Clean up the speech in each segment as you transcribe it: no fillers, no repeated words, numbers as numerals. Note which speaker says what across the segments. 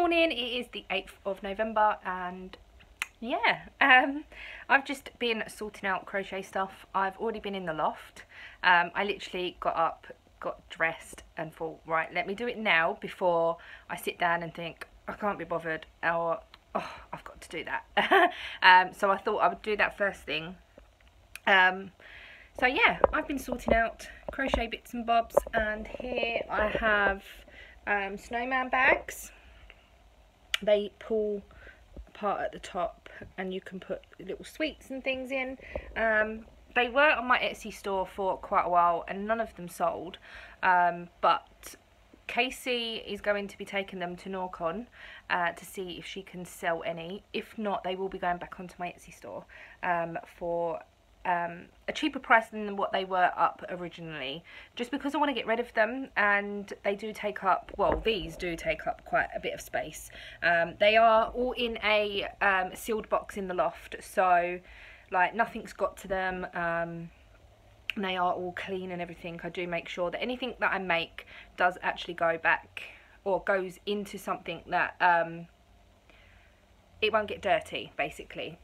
Speaker 1: morning. It is the 8th of November and yeah, I've just been sorting out crochet stuff. I've already been in the loft. I literally got up, got dressed and thought, right, let me do it now before I sit down and think I can't be bothered, or oh, I've got to do that. So I thought I would do that first thing. So yeah, I've been sorting out crochet bits and bobs, and here I have snowman bags. They pull apart at the top and you can put little sweets and things in. They were on my Etsy store for quite a while and none of them sold, but Casey is going to be taking them to Norcon to see if she can sell any. If not, they will be going back onto my Etsy store for a cheaper price than what they were up originally, just because I want to get rid of them, and they do take up, well, these do take up quite a bit of space. They are all in a sealed box in the loft, so like nothing's got to them. They are all clean and everything. I do make sure that anything that I make does actually go back or goes into something that it won't get dirty, basically.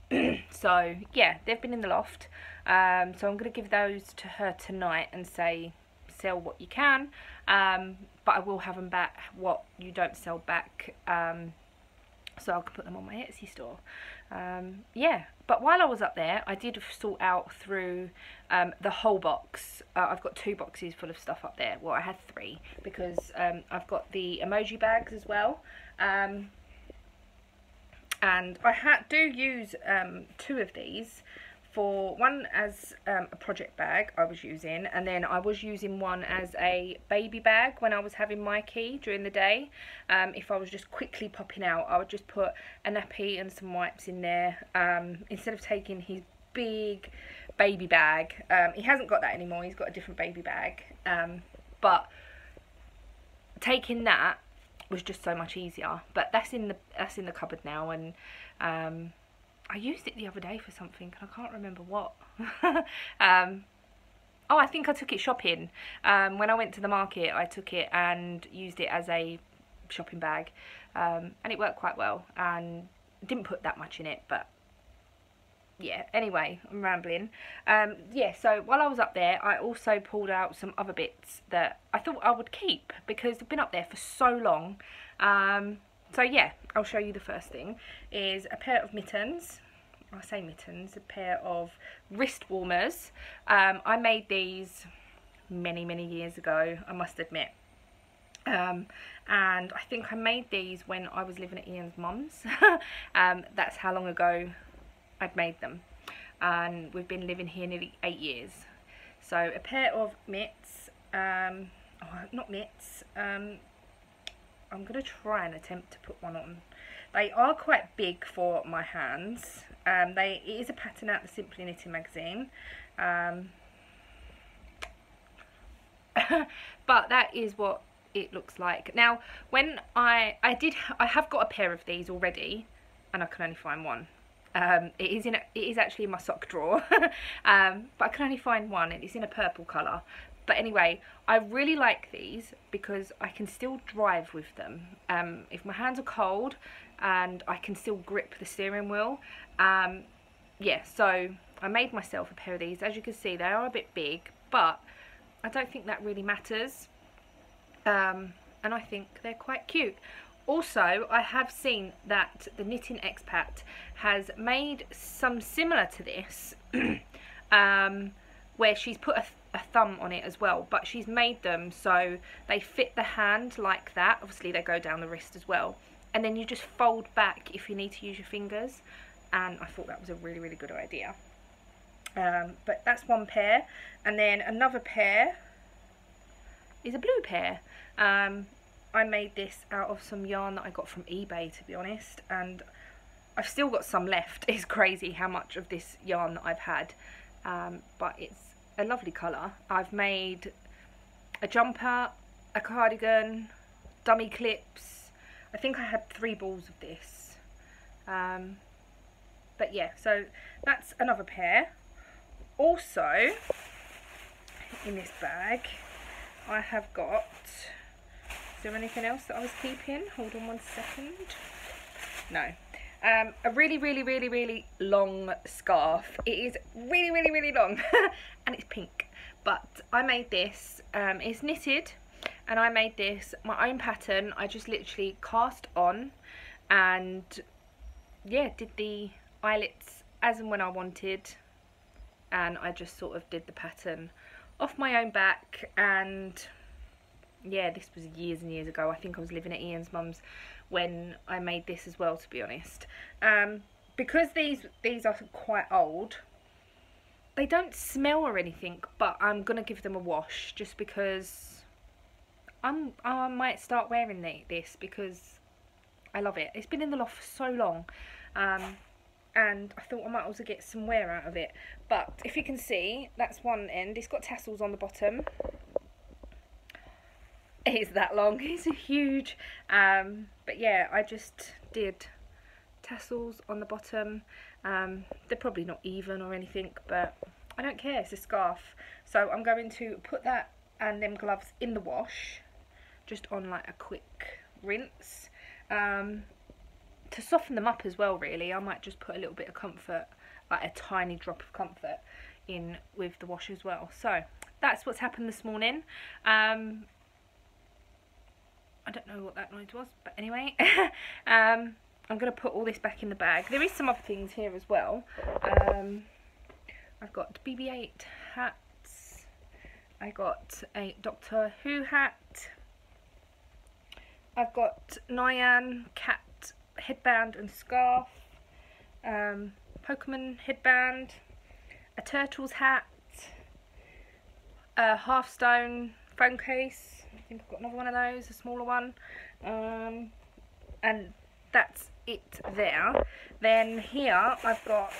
Speaker 1: So yeah, they've been in the loft, so I'm going to give those to her tonight and say sell what you can, but I will have them back what you don't sell back, so I can put them on my Etsy store. Yeah, but while I was up there I did sort out through the whole box. I've got 2 boxes full of stuff up there. Well, I had 3 because I've got the emoji bags as well. And I do use 2 of these. For one as a project bag I was using, and then I was using one as a baby bag when I was having Mikey during the day. If I was just quickly popping out, I would just put a nappy and some wipes in there, instead of taking his big baby bag. He hasn't got that anymore, he's got a different baby bag, but taking that was just so much easier. But that's in the cupboard now, and I used it the other day for something and I can't remember what. Oh, I think I took it shopping. When I went to the market I took it and used it as a shopping bag, and it worked quite well, and didn't put that much in it, but yeah, anyway, I'm rambling. Yeah, so while I was up there I also pulled out some other bits that I thought I would keep because they've been up there for so long. So yeah, I'll show you. The first thing is a pair of mittens. I say mittens, a pair of wrist warmers. I made these many years ago, I must admit. And I think I made these when I was living at Ian's mum's. That's how long ago I'd made them. And we've been living here nearly 8 years. So a pair of mitts, not mitts, I'm going to try and attempt to put one on. They are quite big for my hands. It is a pattern out the Simply Knitting magazine. But that is what it looks like. Now, when I have got a pair of these already, and I can only find one. It is actually in my sock drawer, but I can only find one, and it's in a purple colour. But anyway, I really like these because I can still drive with them. If my hands are cold, and I can still grip the steering wheel. Yeah, so I made myself a pair of these. As you can see, they are a bit big, but I don't think that really matters. And I think they're quite cute. Also, I have seen that the Knitting Expat has made some similar to this, where she's put a thumb on it as well, but she's made them so they fit the hand like that. Obviously they go down the wrist as well, and then you just fold back if you need to use your fingers, and I thought that was a really good idea. But that's one pair, and then another pair is a blue pair. I made this out of some yarn that I got from eBay, to be honest, and I've still got some left. It's crazy how much of this yarn that I've had, but it's a lovely colour. I've made a jumper, a cardigan, dummy clips. I think I had 3 balls of this. But yeah, so that's another pair. Also, in this bag, I have got there anything else that I was keeping? Hold on one second. No. A really long scarf. It is really long and it's pink. But I made this, it's knitted, and I made this my own pattern. I just literally cast on and yeah, did the eyelets as and when I wanted, and I just sort of did the pattern off my own back. And yeah, this was years and years ago. I think I was living at Ian's mum's when I made this as well, to be honest. Because these are quite old, they don't smell or anything, but I'm gonna give them a wash just because I might start wearing this because I love it. It's been in the loft for so long, and I thought I might also get some wear out of it. But if you can see, that's one end. It's got tassels on the bottom. It is that long. It's huge. But yeah, I just did tassels on the bottom. They're probably not even or anything, but I don't care. It's a scarf. So I'm going to put that and them gloves in the wash, just on like a quick rinse. To soften them up as well, really. I might just put a little bit of comfort, like a tiny drop of comfort, in with the wash as well. So that's what's happened this morning. I don't know what that noise was, but anyway. I'm going to put all this back in the bag. There is some other things here as well. I've got BB-8 hats. I got a Doctor Who hat. I've got Nyan cat headband and scarf. Pokemon headband. A Turtles hat. A Hearthstone phone case. I think I've got another one of those, a smaller one. And that's it there. Then here I've got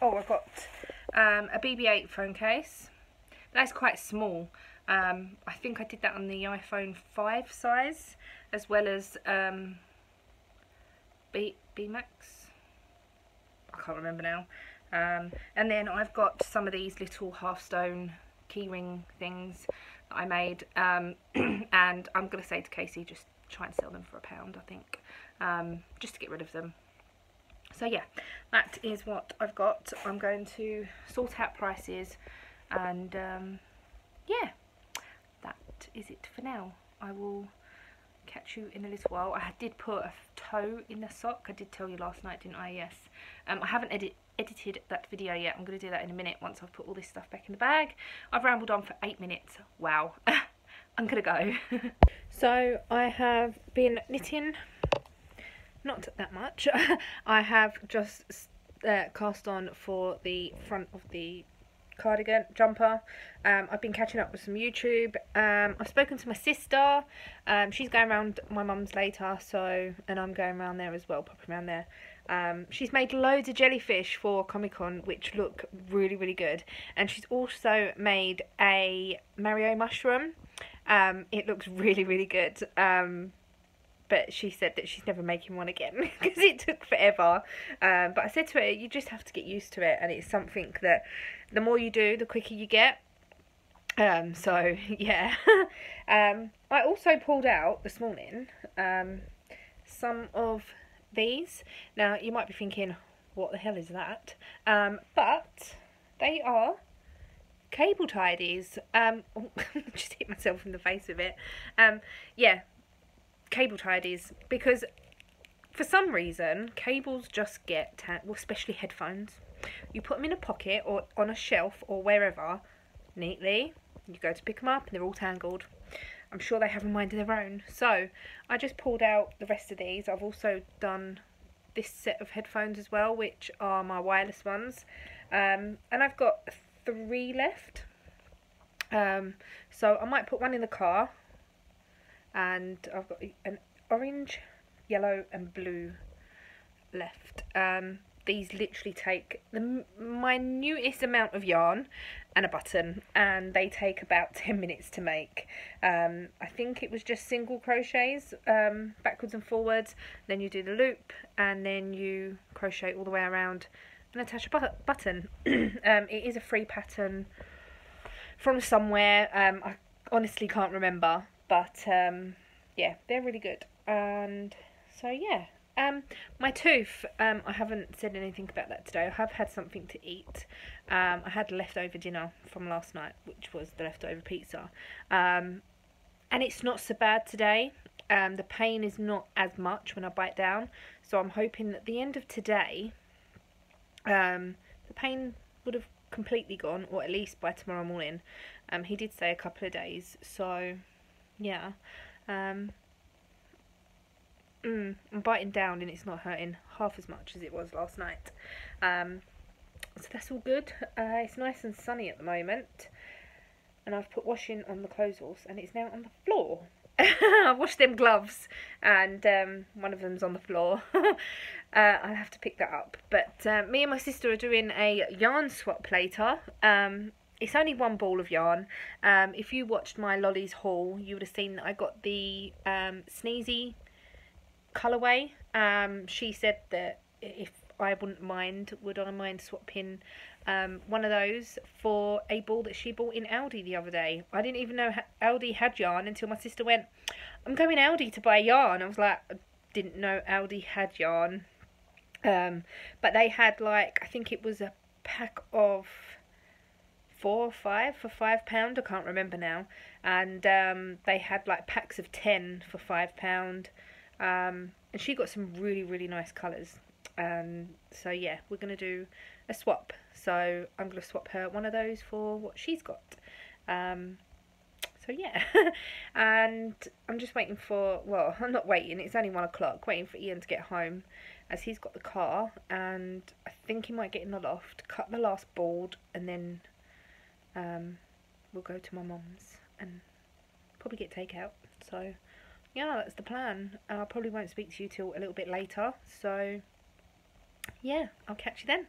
Speaker 1: a BB-8 phone case. That's quite small. I think I did that on the iPhone 5 size, as well as B-Max. I can't remember now. And then I've got some of these little Hearthstone keyring things that I made, and I'm going to say to Casey, just try and sell them for £1, I think, just to get rid of them. So yeah, that is what I've got. I'm going to sort out prices, and yeah, that is it for now. I will catch you in a little while. I did put a toe in the sock. I did tell you last night, didn't I? Yes. I haven't edited that video yet. I'm going to do that in a minute once I've put all this stuff back in the bag. I've rambled on for 8 minutes. Wow. I'm going to go. So I have been knitting. Not that much. I have just cast on for the front of the cardigan jumper. I've been catching up with some YouTube. I've spoken to my sister. She's going around my mum's later, so, and I'm going around there as well, popping around there. She's made loads of jellyfish for Comic-Con, which look really good, and she's also made a Mario mushroom. It looks really good. But she said that she's never making one again because it took forever. But I said to her, you just have to get used to it, and it's something that the more you do, the quicker you get. So yeah. I also pulled out this morning some of these. Now you might be thinking, what the hell is that? But they are cable tidies. Just hit myself in the face with it. Yeah, cable tidies, because for some reason cables just get well, especially headphones, you put them in a pocket or on a shelf or wherever neatly, you go to pick them up and they're all tangled. I'm sure they have a mind of their own. So I just pulled out the rest of these. I've also done this set of headphones as well, which are my wireless ones, and I've got 3 left. So I might put one in the car, and I've got an orange, yellow and blue left. These literally take the minutest amount of yarn and a button, and they take about 10 minutes to make. I think it was just single crochets, backwards and forwards, then you do the loop and then you crochet all the way around and attach a button. It is a free pattern from somewhere. I honestly can't remember, But yeah, they're really good. And so yeah, my tooth, I haven't said anything about that today. I have had something to eat. I had leftover dinner from last night, which was the leftover pizza. And it's not so bad today. The pain is not as much when I bite down. So I'm hoping that at the end of today, the pain would have completely gone, or at least by tomorrow morning. He did say a couple of days. So yeah. I'm biting down and it's not hurting half as much as it was last night. So that's all good. It's nice and sunny at the moment. And I've put washing on the clothes horse and it's now on the floor. I washed them gloves and one of them's on the floor. I'll have to pick that up. But me and my sister are doing a yarn swap later. It's only one ball of yarn. If you watched my Lolly's haul, you would have seen that I got the Sneezy colourway. She said that if I wouldn't mind, would I mind swapping one of those for a ball that she bought in Aldi the other day. I didn't even know Aldi had yarn until my sister went, I'm going Aldi to buy yarn. I was like, I didn't know Aldi had yarn. But they had, like, I think it was a pack of 4 or 5 for £5. I can't remember now. And they had like packs of 10 for £5. And she got some really, really nice colours. So yeah, we're going to do a swap. So I'm going to swap her one of those for what she's got. So yeah. And I'm just waiting for, well, I'm not waiting, it's only 1 o'clock, waiting for Ian to get home as he's got the car. And I think he might get in the loft, cut the last board, and then we'll go to my mum's and probably get takeout. So yeah, that's the plan. I probably won't speak to you till a little bit later. So yeah, I'll catch you then.